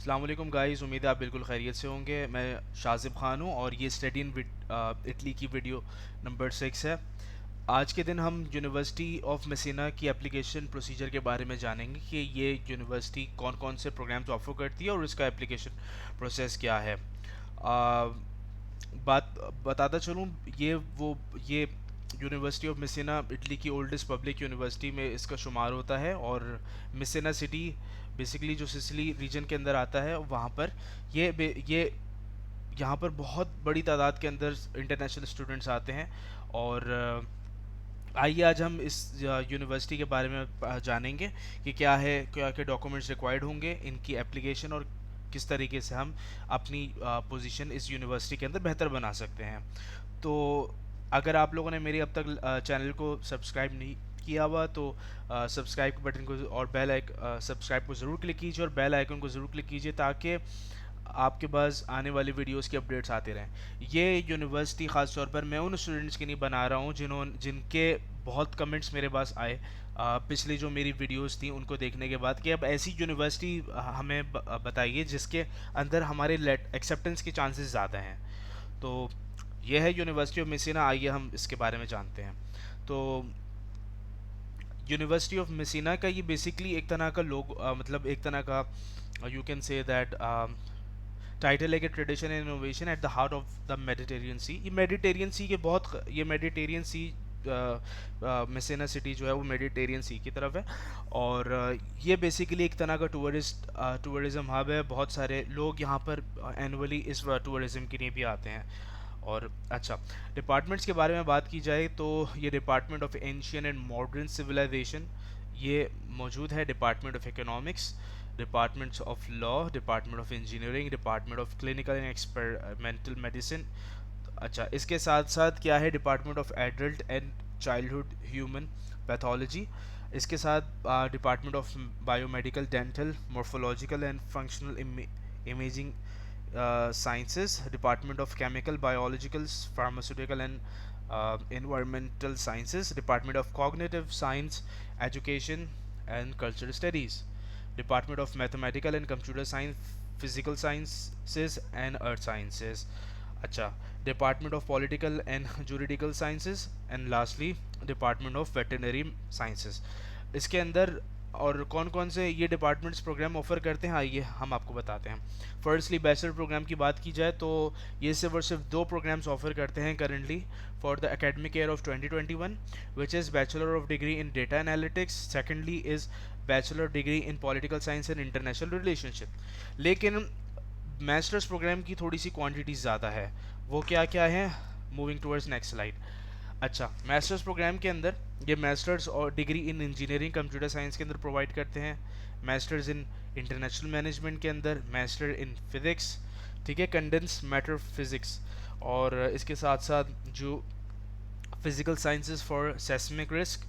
अस्सलाम वालेकुम गाइस, उम्मीद है आप बिल्कुल खैरियत से होंगे। मैं शाजिब खान हूँ और ये स्टडी इन इटली की वीडियो नंबर 6 है। आज के दिन हम यूनिवर्सिटी ऑफ मेसिना की एप्लीकेशन प्रोसीजर के बारे में जानेंगे कि ये यूनिवर्सिटी कौन कौन से प्रोग्राम्स ऑफर करती है और इसका एप्लीकेशन प्रोसेस क्या है। बात बताता चलूँ, ये यूनिवर्सिटी ऑफ मेसिना इटली की ओल्डेस्ट पब्लिक यूनिवर्सिटी में इसका शुमार होता है। और मेसिना सिटी बेसिकली जो सिसिली रीजन के अंदर आता है, वहाँ पर ये यहाँ पर बहुत बड़ी तादाद के अंदर इंटरनेशनल स्टूडेंट्स आते हैं। और आइए आज हम इस यूनिवर्सिटी के बारे में जानेंगे कि क्या क्या डॉक्यूमेंट्स रिक्वायर्ड होंगे, इनकी एप्लीकेशन, और किस तरीके से हम अपनी पोजीशन इस यूनिवर्सिटी के अंदर बेहतर बना सकते हैं। तो अगर आप लोगों ने मेरी अब तक चैनल को सब्सक्राइब नहीं किया हुआ तो सब्सक्राइब के बटन को और सब्सक्राइब को ज़रूर क्लिक कीजिए और बेल आइकन को ज़रूर क्लिक कीजिए ताकि आपके पास आने वाली वीडियोस की अपडेट्स आते रहें। ये यूनिवर्सिटी ख़ास तौर पर मैं उन स्टूडेंट्स के लिए बना रहा हूँ जिनके बहुत कमेंट्स मेरे पास आए पिछली जो मेरी वीडियोस थी उनको देखने के बाद कि अब ऐसी यूनिवर्सिटी हमें बताइए जिसके अंदर हमारे एक्सेप्टेंस के चांसेस ज़्यादा हैं। तो यह है यूनिवर्सिटी ऑफ मेसिना। आइए हम इसके बारे में जानते हैं। तो यूनिवर्सिटी ऑफ मेसिना का ये बेसिकली एक तरह का मतलब एक तरह का you can say that title है कि tradition and innovation at the heart of the Mediterranean sea. ये मेडिटेरियन सी मेसिना सिटी जो है वो मेडिटेरियन सी की तरफ है। और ये बेसिकली एक तरह का टूरिज्म हब है। बहुत सारे लोग यहाँ पर एनुअली इस टूरिज्म के लिए भी आते हैं। और अच्छा, डिपार्टमेंट्स के बारे में बात की जाए तो ये department of ancient and modern civilization ये मौजूद है। Department of economics, departments of law, department of engineering, department of clinical and experimental medicine. अच्छा, इसके साथ साथ क्या है, department of adult and childhood human pathology. इसके साथ department of biomedical, dental, morphological and functional imaging sciences, department of chemical, biological, pharmaceutical and environmental sciences, department of cognitive science, education and cultural studies, department of mathematical and computer science, physical sciences and earth sciences. अच्छा, department of political and juridical sciences and lastly department of veterinary sciences. इसके अंदर और कौन कौन से ये departments programme offer करते हैं, आइए हम आपको बताते हैं। फर्स्टली बैचलर प्रोग्राम की बात की जाए तो ये सिर्फ और सिर्फ दो प्रोग्राम्स ऑफर करते हैं currently for the academic year of 2021, which is bachelor of degree in data analytics, secondly is bachelor degree in political science and international relationship. लेकिन मास्टर्स प्रोग्राम की थोड़ी सी क्वांटिटी ज़्यादा है। वो क्या क्या है, मूविंग टूवर्ड्स नेक्स्ट स्लाइड। अच्छा, मास्टर्स प्रोग्राम के अंदर ये मास्टर्स और degree in engineering computer science के अंदर प्रोवाइड करते हैं, मास्टर्स इन इंटरनेशनल मैनेजमेंट के अंदर, मास्टर इन फिज़िक्स, ठीक है, कंडेंस मैटर फिज़िक्स, और इसके साथ साथ जो physical sciences for seismic risk,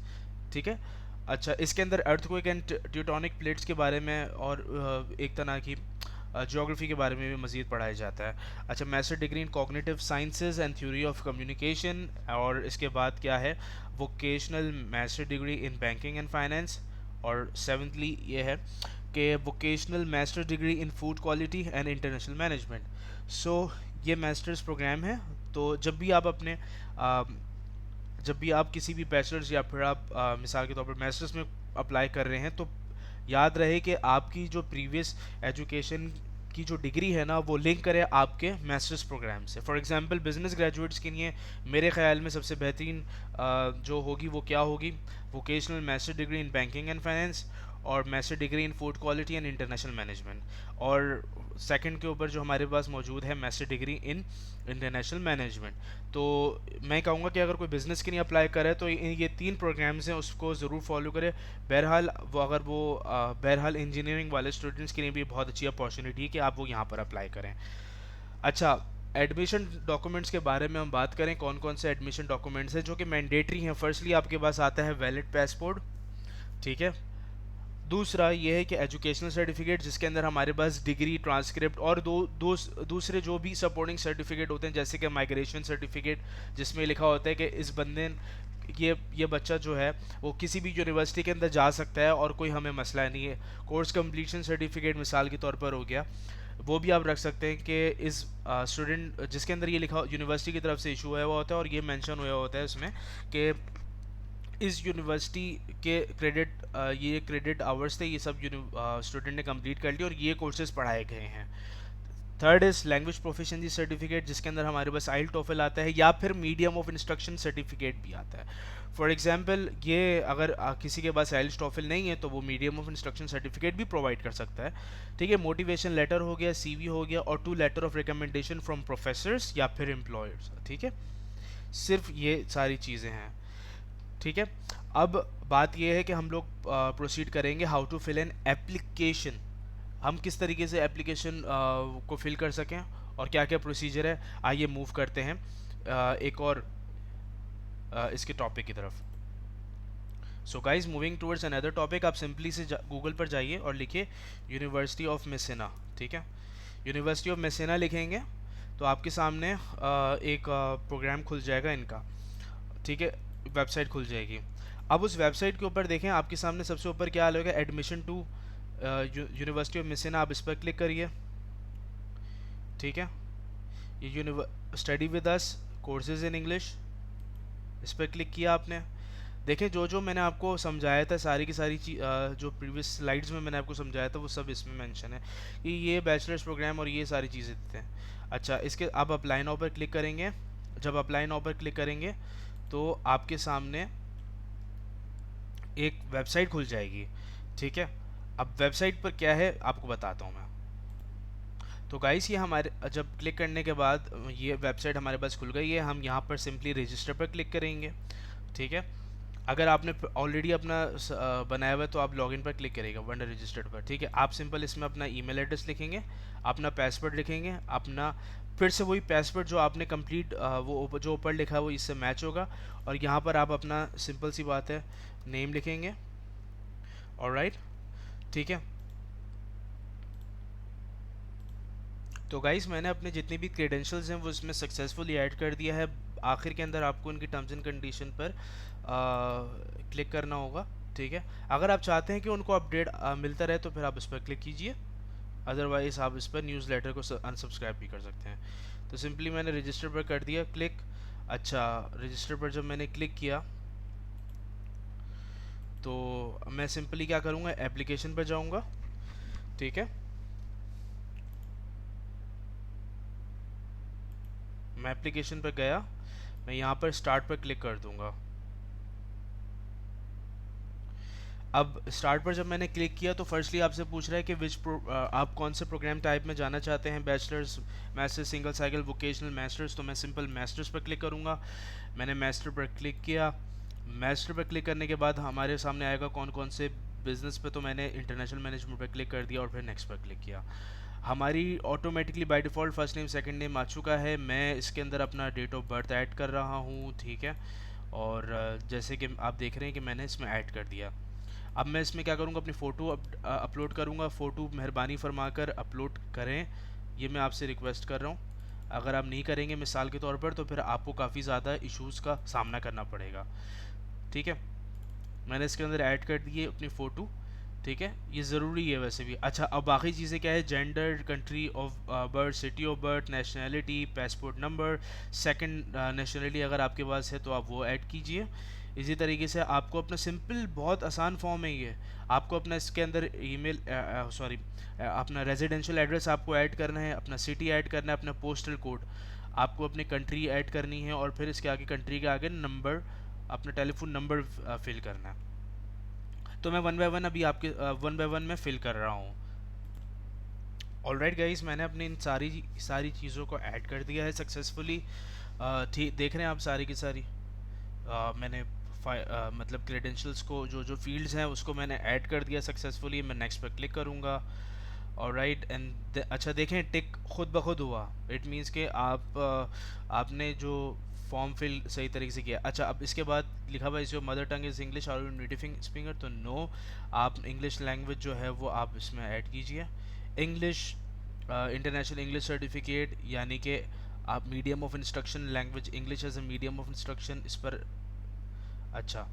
ठीक है। अच्छा, इसके अंदर अर्थक्वेक एंड टेक्टोनिक प्लेट्स के बारे में और एक तरह की ज्योग्राफी के बारे में भी मज़ीद पढ़ाया जाता है। अच्छा, master degree in cognitive sciences and theory of communication, और इसके बाद क्या है, vocational master degree in banking and finance, और सेवन्थली ये है कि vocational master degree in food quality and international management. So ये मास्टर्स प्रोग्राम है। तो जब भी आप किसी भी बैचलर्स या फिर आप मिसाल के तौर पर मास्टर्स में अप्लाई कर रहे हैं तो याद रहे कि आपकी जो प्रीवियस एजुकेशन की जो डिग्री है ना वो लिंक करे आपके मास्टर्स प्रोग्राम से। फॉर एग्जांपल बिजनेस ग्रेजुएट्स के लिए मेरे ख्याल में सबसे बेहतरीन जो होगी वो क्या होगी, vocational master degree in banking and finance और master degree in food quality and international management, और सेकंड के ऊपर जो हमारे पास मौजूद है master degree in international management. तो मैं कहूँगा कि अगर कोई बिज़नेस के लिए अप्लाई करे तो ये तीन प्रोग्राम्स हैं उसको ज़रूर फॉलो करे। बहरहाल इंजीनियरिंग वाले स्टूडेंट्स के लिए भी बहुत अच्छी अपॉर्चुनिटी है कि आप वो यहाँ पर अप्लाई करें। अच्छा, एडमिशन डॉक्यूमेंट्स के बारे में हम बात करें, कौन कौन से एडमिशन डॉक्यूमेंट्स हैं जो कि मैंडेटरी हैं। फर्स्टली आपके पास आता है वैलिड पासपोर्ट, ठीक है। दूसरा ये है कि एजुकेशनल सर्टिफिकेट जिसके अंदर हमारे पास डिग्री, ट्रांसक्रिप्ट और दूसरे जो भी सपोर्टिंग सर्टिफिकेट होते हैं, जैसे कि माइग्रेशन सर्टिफिकेट जिसमें लिखा होता है कि इस बंदे ये बच्चा जो है वो किसी भी यूनिवर्सिटी के अंदर जा सकता है और कोई हमें मसला नहीं है। कोर्स कंप्लीशन सर्टिफिकेट मिसाल के तौर पर हो गया, वो भी आप रख सकते हैं कि इस स्टूडेंट जिसके अंदर ये लिखा यूनिवर्सिटी की तरफ से इशू हुआ हुआ होता है और ये मेंशन हुआ होता है इसमें कि इस यूनिवर्सिटी के क्रेडिट ये क्रेडिट आवर्स थे, ये सब स्टूडेंट ने कंप्लीट कर लिया और ये कोर्सेज पढ़ाए गए हैं। Third is language proficiency certificate, जिसके अंदर हमारे पास आइल टोफल आता है या फिर मीडियम ऑफ इंस्ट्रक्शन सर्टिफिकेट भी आता है। फॉर एग्जांपल ये अगर किसी के पास आइल टोफल नहीं है तो वो मीडियम ऑफ इंस्ट्रक्शन सर्टिफिकेट भी प्रोवाइड कर सकता है। ठीक है, मोटिवेशन लेटर हो गया, सीवी हो गया और 2 letter of recommendation from professors या फिर एम्प्लॉयर्स। ठीक है, सिर्फ ये सारी चीज़ें हैं। ठीक है, अब बात यह है कि हम लोग प्रोसीड करेंगे how to fill an application. हम किस तरीके से एप्लीकेशन को फिल कर सकें और क्या क्या प्रोसीजर है, आइए मूव करते हैं एक और इसके टॉपिक की तरफ। So guys, moving towards another topic, आप सिंपली से गूगल पर जाइए और लिखिए यूनिवर्सिटी ऑफ मेसेना। ठीक है, यूनिवर्सिटी ऑफ मेसेना लिखेंगे तो आपके सामने एक प्रोग्राम खुल जाएगा इनका। ठीक है, वेबसाइट खुल जाएगी। अब उस वेबसाइट के ऊपर देखें, आपके सामने सबसे ऊपर क्या आ जाएगा, एडमिशन टू यूनिवर्सिटी ऑफ मेसेना, आप इस पर क्लिक करिए। ठीक है, ये study with us courses in English, इस पर क्लिक किया आपने। देखें, जो जो मैंने आपको समझाया था, सारी की सारी चीज़ जो प्रीवियस स्लाइड्स में मैंने आपको समझाया था वो सब इसमें मेंशन है कि ये बैचलर्स प्रोग्राम और ये सारी चीज़ें देते हैं। अच्छा, इसके अब अप्लाई नाउ पर क्लिक करेंगे। जब अप्लाई नाउ पर क्लिक करेंगे तो आपके सामने एक वेबसाइट खुल जाएगी। ठीक है, अब वेबसाइट पर क्या है आपको बताता हूँ मैं। तो गाइस, ये हमारे जब क्लिक करने के बाद ये वेबसाइट हमारे पास खुल गई है। हम यहाँ पर सिंपली रजिस्टर पर क्लिक करेंगे। ठीक है, अगर आपने ऑलरेडी अपना बनाया हुआ है तो आप लॉगिन पर क्लिक करेगा वंडर रजिस्टर्ड पर। ठीक है, आप सिंपल इसमें अपना ईमेल एड्रेस लिखेंगे, अपना पासवर्ड लिखेंगे, अपना फिर से वही पासवर्ड जो आपने कंप्लीट वो जो ऊपर लिखा है वो इससे मैच होगा। और यहाँ पर आप अपना सिंपल सी बात है नेम लिखेंगे। ऑलराइट, ठीक है। तो गाइस, मैंने अपने जितनी भी क्रेडेंशियल्स हैं वो इसमें सक्सेसफुली ऐड कर दिया है। आखिर के अंदर आपको इनकी टर्म्स एंड कंडीशन पर क्लिक करना होगा। ठीक है, अगर आप चाहते हैं कि उनको अपडेट मिलता रहे तो फिर आप इस पर क्लिक कीजिए, अदरवाइज आप इस पर न्यूज़लेटर को अनसब्सक्राइब भी कर सकते हैं। तो सिंपली मैंने रजिस्टर पर कर दिया क्लिक। अच्छा, रजिस्टर पर जब मैंने क्लिक किया तो मैं सिंपली क्या करूँगा, एप्लीकेशन पर जाऊँगा। ठीक है, मैं एप्लीकेशन पर गया, मैं यहाँ पर स्टार्ट पर क्लिक कर दूँगा। अब स्टार्ट पर जब मैंने क्लिक किया तो फर्स्टली आपसे पूछ रहा है कि आप कौन से प्रोग्राम टाइप में जाना चाहते हैं, bachelors, masters, single cycle, vocational, masters. तो मैं सिंपल मास्टर्स पर क्लिक करूँगा। मैंने मास्टर पर क्लिक किया। मास्टर पर क्लिक करने के बाद हमारे सामने आएगा कौन कौन से बिजनेस पे, तो मैंने इंटरनेशनल मैनेजमेंट पर क्लिक कर दिया और फिर नेक्स्ट पर क्लिक किया। हमारी automatically by default first name second name आ चुका है। मैं इसके अंदर अपना डेट ऑफ बर्थ ऐड कर रहा हूँ। ठीक है, और जैसे कि आप देख रहे हैं कि मैंने इसमें ऐड कर दिया। अब मैं इसमें क्या करूँगा, अपनी फ़ोटो अपलोड करूँगा। फ़ोटो मेहरबानी फरमाकर अपलोड करें, ये मैं आपसे रिक्वेस्ट कर रहा हूँ। अगर आप नहीं करेंगे मिसाल के तौर पर तो फिर आपको काफ़ी ज़्यादा इश्यूज़ का सामना करना पड़ेगा। ठीक है, मैंने इसके अंदर ऐड कर दी है अपनी फ़ोटो। ठीक है, ये ज़रूरी है वैसे भी। अच्छा, अब बाकी चीज़ें क्या है, gender, country of birth, city of birth, nationality, passport number, second nationality अगर आपके पास है तो आप वो ऐड कीजिए। इसी तरीके से आपको अपना सिंपल, बहुत आसान फॉर्म है ये। आपको अपना इसके अंदर ईमेल सॉरी अपना रेजिडेंशियल एड्रेस आपको ऐड करना है, अपना सिटी ऐड करना है, अपना पोस्टल कोड, आपको अपनी कंट्री ऐड करनी है और फिर इसके आगे कंट्री के आगे नंबर, अपना टेलीफोन नंबर फिल करना है। तो मैं वन बाय वन अभी आपके वन बाय वन में फिल कर रहा हूँ। ऑलराइट गाइस, मैंने अपनी इन सारी सारी चीज़ों को ऐड कर दिया है सक्सेसफुली। ठीक देख रहे हैं आप सारी की सारी। मैंने मतलब क्रेडेंशियल्स को, जो जो फील्ड्स हैं उसको मैंने ऐड कर दिया सक्सेसफुली। मैं नेक्स्ट पर क्लिक करूँगा। ऑलराइट, एंड अच्छा देखें, टिक खुद ब खुद हुआ। इट मीन्स कि आपने जो फॉर्म फिल सही तरीके से किया। अच्छा, अब इसके बाद लिखा हुआ इस जो mother tongue is English, are you native speaker, तो नो, आप इंग्लिश लैंग्वेज जो है वो आप इसमें ऐड कीजिए। इंग्लिश इंटरनेशनल इंग्लिश सर्टिफिकेट, यानी कि आप medium of instruction language English as a medium of instruction, इस पर अच्छा,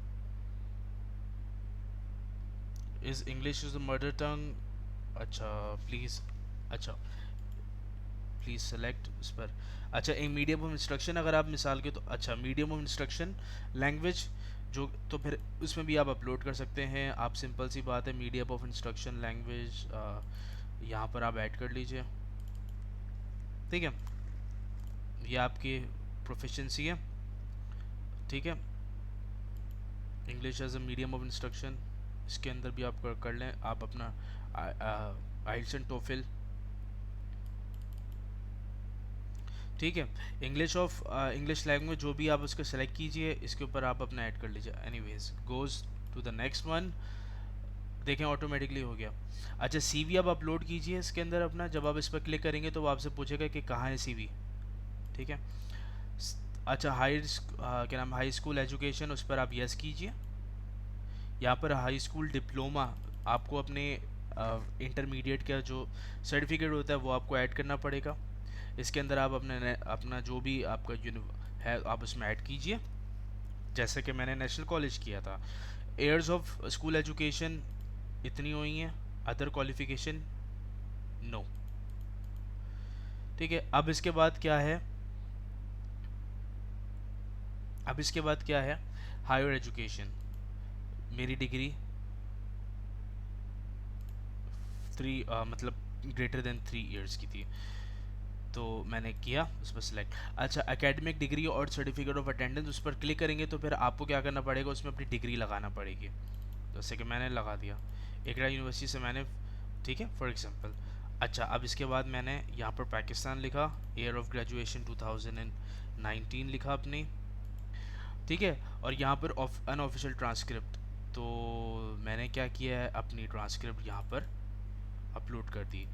is English is the mother tongue. अच्छा प्लीज़, अच्छा प्लीज़ सेलेक्ट इस पर। अच्छा, एक मीडियम ऑफ इंस्ट्रक्शन अगर आप मिसाल के, तो अच्छा मीडियम ऑफ इंस्ट्रक्शन लैंग्वेज जो, तो फिर उसमें भी आप अपलोड कर सकते हैं आप, सिंपल सी बात है, मीडियम ऑफ इंस्ट्रक्शन लैंग्वेज यहाँ पर आप ऐड कर लीजिए। ठीक है, ये आपकी प्रोफिशिएंसी है। ठीक है, English as a medium of instruction, इसके अंदर भी आप कर लें आप अपना आइल्स एंड टोफिल। ठीक है, इंग्लिश लैंग्वेज जो भी आप उसको सेलेक्ट कीजिए, इसके ऊपर आप अपना ऐड कर लीजिए। Anyways goes to the next one. देखें ऑटोमेटिकली हो गया। अच्छा, सीवी आप अपलोड कीजिए इसके अंदर अपना, जब आप इस पर क्लिक करेंगे तो वो आपसे पूछेगा कि कहाँ है सीवी। ठीक है, अच्छा क्या नाम, हाई स्कूल एजुकेशन, उस पर आप यस कीजिए। यहाँ पर हाई स्कूल डिप्लोमा आपको अपने इंटरमीडिएट का जो सर्टिफिकेट होता है वो आपको ऐड करना पड़ेगा। इसके अंदर आप अपना जो भी आपका है आप उसमें ऐड कीजिए, जैसे कि मैंने नेशनल कॉलेज किया था। ईयर्स ऑफ स्कूल एजुकेशन इतनी हुई हैं, अदर क्वालिफिकेशन नो। ठीक है, अब इसके बाद क्या है, अब इसके बाद क्या है, हायर एजुकेशन। मेरी डिग्री मतलब ग्रेटर देन 3 इयर्स की थी, तो मैंने किया उस पर सिलेक्ट। अच्छा, एकेडमिक डिग्री और सर्टिफिकेट ऑफ अटेंडेंस, उस पर क्लिक करेंगे तो फिर आपको क्या करना पड़ेगा, उसमें अपनी डिग्री लगाना पड़ेगी, जैसे कि मैंने लगा दिया एकड़ा यूनिवर्सिटी से मैंने। ठीक है, फॉर एग्जांपल। अच्छा, अब इसके बाद मैंने यहाँ पर पाकिस्तान लिखा, ईयर ऑफ ग्रेजुएशन 2019 लिखा अपनी। ठीक है, और यहाँ पर अनऑफिशियल ट्रांसक्रिप्ट, तो मैंने क्या किया है, अपनी ट्रांसक्रिप्ट यहाँ पर अपलोड कर दी।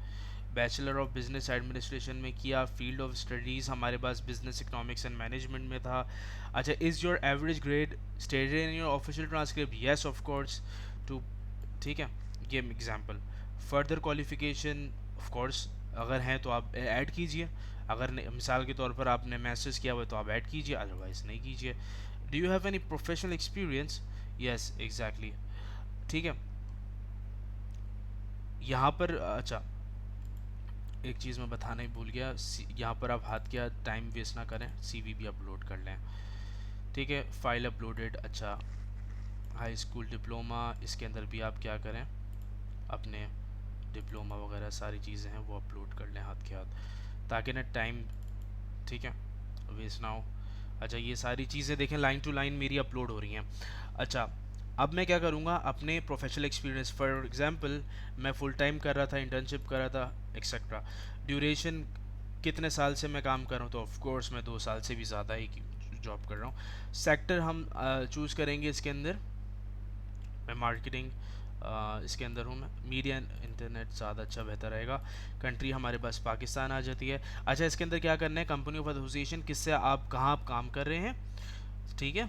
बैचलर ऑफ बिजनेस एडमिनिस्ट्रेशन में किया, फील्ड ऑफ स्टडीज़ हमारे पास बिजनेस इकोनॉमिक्स एंड मैनेजमेंट में था। अच्छा, is your average grade stated in your official transcript, yes of course too. ठीक है, ये example. Further qualification of course अगर हैं तो आप ऐड कीजिए, अगर मिसाल के तौर पर आपने मैस्टर्स किया हुआ है तो आप ऐड कीजिए, अदरवाइज़ नहीं कीजिए। Do you have any professional experience, yes exactly. ठीक है, यहाँ पर अच्छा एक चीज़ मैं बताना ही भूल गया, यहाँ पर आप हाथ क्या टाइम वेस्ट ना करें, सीवी भी अपलोड कर लें। ठीक है, फाइल अपलोडेड। अच्छा, हाई स्कूल डिप्लोमा, इसके अंदर भी आप क्या करें, अपने डिप्लोमा वगैरह सारी चीज़ें हैं वो अपलोड कर लें हाथ के हाथ, ताकि ना टाइम, ठीक है, वेस्ट ना हो। अच्छा, ये सारी चीज़ें देखें लाइन टू लाइन मेरी अपलोड हो रही हैं। अच्छा, अब मैं क्या करूँगा, अपने प्रोफेशनल एक्सपीरियंस, फॉर एग्जांपल मैं फुल टाइम कर रहा था, इंटर्नशिप कर रहा था, एक्सेट्रा। ड्यूरेशन कितने साल से मैं काम कर रहा हूँ, तो ऑफ कोर्स मैं 2 साल से भी ज़्यादा ही जॉब कर रहा हूँ। सेक्टर हम चूज़ करेंगे इसके अंदर, मैं मार्केटिंग इसके अंदर हूँ, मैं मीडिया इंटरनेट ज़्यादा अच्छा बेहतर रहेगा। कंट्री हमारे पास पाकिस्तान आ जाती है। अच्छा, इसके अंदर क्या करना है, कंपनी ऑफ एसोसिएशन, किससे आप कहाँ आप काम कर रहे हैं। ठीक है,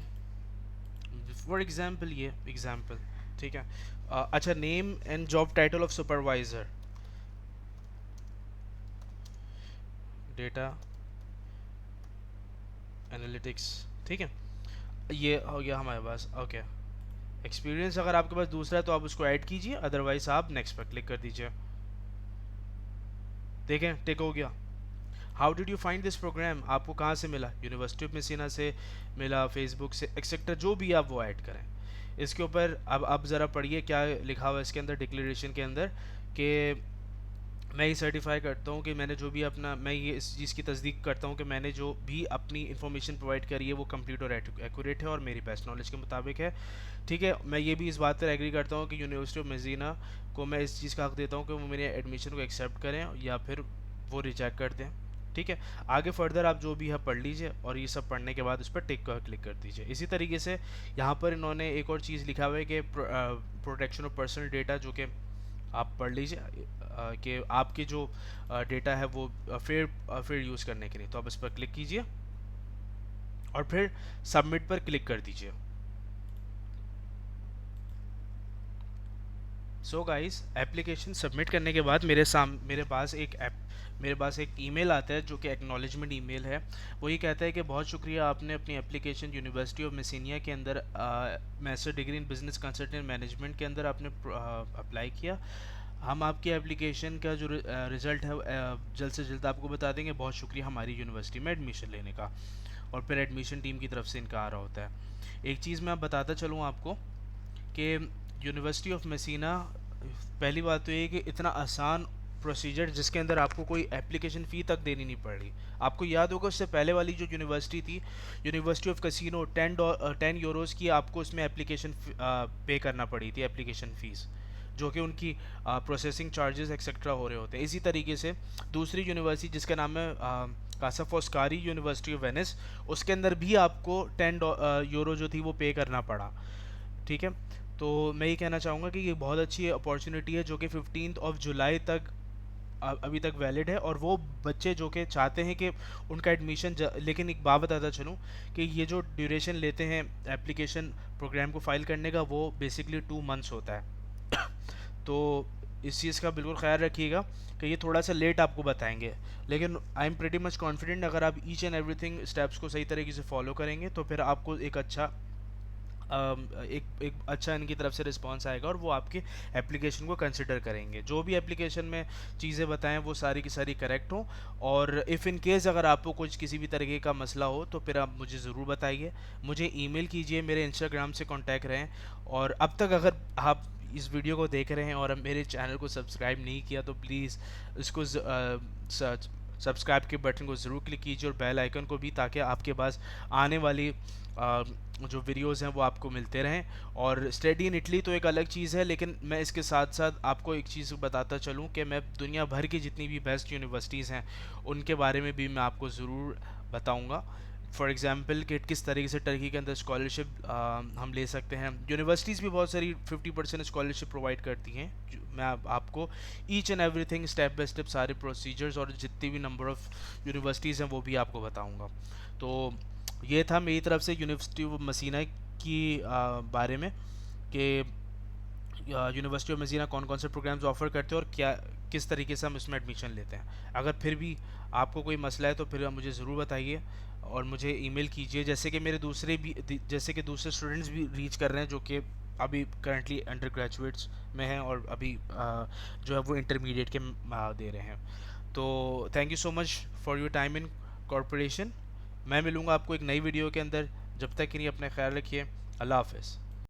फॉर एग्जांपल ये एग्जांपल। ठीक है, अच्छा, name and job title of supervisor, data analytics. ठीक है, ये हो गया हमारे पास। ओके, एक्सपीरियंस अगर आपके पास दूसरा है तो आप उसको ऐड कीजिए, अदरवाइज आप नेक्स्ट पर क्लिक कर दीजिए। देखें टिक हो गया। How did you find this program, आपको कहाँ से मिला, यूनिवर्सिटी ऑफ मेसिना से मिला, फेसबुक से, एक्सेट्रा, जो भी आप वो ऐड करें इसके ऊपर। अब ज़रा पढ़िए क्या लिखा हुआ है इसके अंदर, डिक्लेरेशन के अंदर, कि मैं ये सर्टिफाई करता हूँ कि मैंने जो भी अपना, मैं ये इस चीज़ की तस्दीक करता हूँ कि मैंने जो भी अपनी इन्फॉर्मेशन प्रोवाइड करी है वो कंप्लीट और एक्यूरेट है और मेरी बेस्ट नॉलेज के मुताबिक है। ठीक है, मैं ये भी इस बात पर एग्री करता हूँ कि यूनिवर्सिटी ऑफ मेसिना को मैं इस चीज़ का हक देता हूँ कि वो मेरे एडमिशन को एक्सेप्ट करें या फिर वो रिजेक्ट कर दें। ठीक है, आगे फर्दर आप जो भी है पढ़ लीजिए और ये सब पढ़ने के बाद उस पर टिक क्लिक कर दीजिए। इसी तरीके से यहाँ पर इन्होंने एक और चीज़ लिखा हुआ है कि प्रोटेक्शन ऑफ पर्सनल डेटा, जो कि आप पढ़ लीजिए कि आपके जो डेटा है वो फिर यूज़ करने के लिए, तो आप इस पर क्लिक कीजिए और फिर सबमिट पर क्लिक कर दीजिए। सो गाइस, एप्लीकेशन सबमिट करने के बाद मेरे पास एक मेरे पास एक ईमेल आता है जो कि एक्नॉलेजमेंट ईमेल है। वो ये कहता है कि बहुत शुक्रिया, आपने अपनी एप्लीकेशन यूनिवर्सिटी ऑफ मेसिनिया के अंदर master degree in business consultant management के अंदर आपने अप्लाई किया। हम आपकी एप्लीकेशन का जो रिज़ल्ट है जल्द से जल्द आपको बता देंगे। बहुत शुक्रिया हमारी यूनिवर्सिटी में एडमिशन लेने का। और फिर एडमिशन टीम की तरफ से इनका आ रहा होता है। एक चीज़ मैं बताता चलूँ आपको कि यूनिवर्सिटी ऑफ मेसिना, पहली बात तो ये कि इतना आसान प्रोसीजर जिसके अंदर आपको कोई एप्लीकेशन फ़ी तक देनी नहीं पड़ रही। आपको याद होगा उससे पहले वाली जो यूनिवर्सिटी थी, यूनिवर्सिटी ऑफ कैसीनो, 10 यूरोज़ की आपको उसमें एप्लीकेशन पे करना पड़ी थी, एप्लीकेशन फ़ीस, जो कि उनकी प्रोसेसिंग चार्जेस एक्सेट्रा हो रहे होते हैं। इसी तरीके से दूसरी यूनिवर्सिटी जिसका नाम है कासा फॉस्कारी यूनिवर्सिटी ऑफ वेनिस, उसके अंदर भी आपको 10 यूरो जो थी वो पे करना पड़ा। ठीक है, तो मैं ये कहना चाहूँगा कि ये बहुत अच्छी अपॉर्चुनिटी है जो कि 15 जुलाई तक अभी तक वैलिड है। और वो बच्चे जो कि चाहते हैं कि उनका एडमिशन लेकिन एक बात बताता चलूँ कि ये जो ड्यूरेशन लेते हैं एप्लीकेशन प्रोग्राम को फाइल करने का, वो बेसिकली 2 मंथ्स होता है। तो इस चीज़ का बिल्कुल ख्याल रखिएगा कि ये थोड़ा सा लेट आपको बताएंगे, लेकिन I am pretty much confident अगर आप ईच एंड एवरीथिंग स्टेप्स को सही तरीके से फॉलो करेंगे तो फिर आपको एक अच्छा एक अच्छा इनकी तरफ से रिस्पांस आएगा और वो आपके एप्लीकेशन को कंसिडर करेंगे। जो भी एप्लीकेशन में चीज़ें बताएं वो सारी की सारी करेक्ट हो। और इफ़ इन केस अगर आपको कुछ किसी भी तरीके का मसला हो तो फिर आप मुझे ज़रूर बताइए, मुझे ईमेल कीजिए, मेरे इंस्टाग्राम से कांटेक्ट रहें। और अब तक अगर आप इस वीडियो को देख रहे हैं और मेरे चैनल को सब्सक्राइब नहीं किया तो प्लीज़ इसको सब्सक्राइब के बटन को ज़रूर क्लिक कीजिए और बेल आइकन को भी, ताकि आपके पास आने वाली जो वीडियोस हैं वो आपको मिलते रहें। और स्टडी इन इटली तो एक अलग चीज़ है, लेकिन मैं इसके साथ साथ आपको एक चीज़ बताता चलूँ कि मैं दुनिया भर की जितनी भी बेस्ट यूनिवर्सिटीज़ हैं उनके बारे में भी मैं आपको ज़रूर बताऊँगा। फॉर एग्ज़ाम्पल कि किस तरीके से टर्की के अंदर स्कॉलरशिप हम ले सकते हैं। यूनिवर्सिटीज़ भी बहुत सारी 50% स्कॉलरशिप प्रोवाइड करती हैं। मैं आपको each and everything step by step सारे प्रोसीजर्स और जितनी भी नंबर ऑफ़ यूनिवर्सिटीज़ हैं वो भी आपको बताऊंगा। तो ये था मेरी तरफ से यूनिवर्सिटी ऑफ मसीना की बारे में कि यूनिवर्सिटी ऑफ मसीना कौन कौन से प्रोग्राम्स ऑफ़र करते हैं और क्या किस तरीके से हम इसमें एडमिशन लेते हैं। अगर फिर भी आपको कोई मसला है तो फिर आप मुझे ज़रूर बताइए और मुझे ईमेल कीजिए, जैसे कि मेरे दूसरे भी जैसे कि दूसरे स्टूडेंट्स भी रीच कर रहे हैं जो कि अभी करंटली अंडर ग्रेजुएट्स में हैं और अभी जो है वो इंटरमीडिएट के दे रहे हैं। तो thank you so much for your time in corporation. मैं मिलूँगा आपको एक नई वीडियो के अंदर। जब तक कि नहीं, अपना ख्याल रखिए। अल्लाह हाफ़िज़।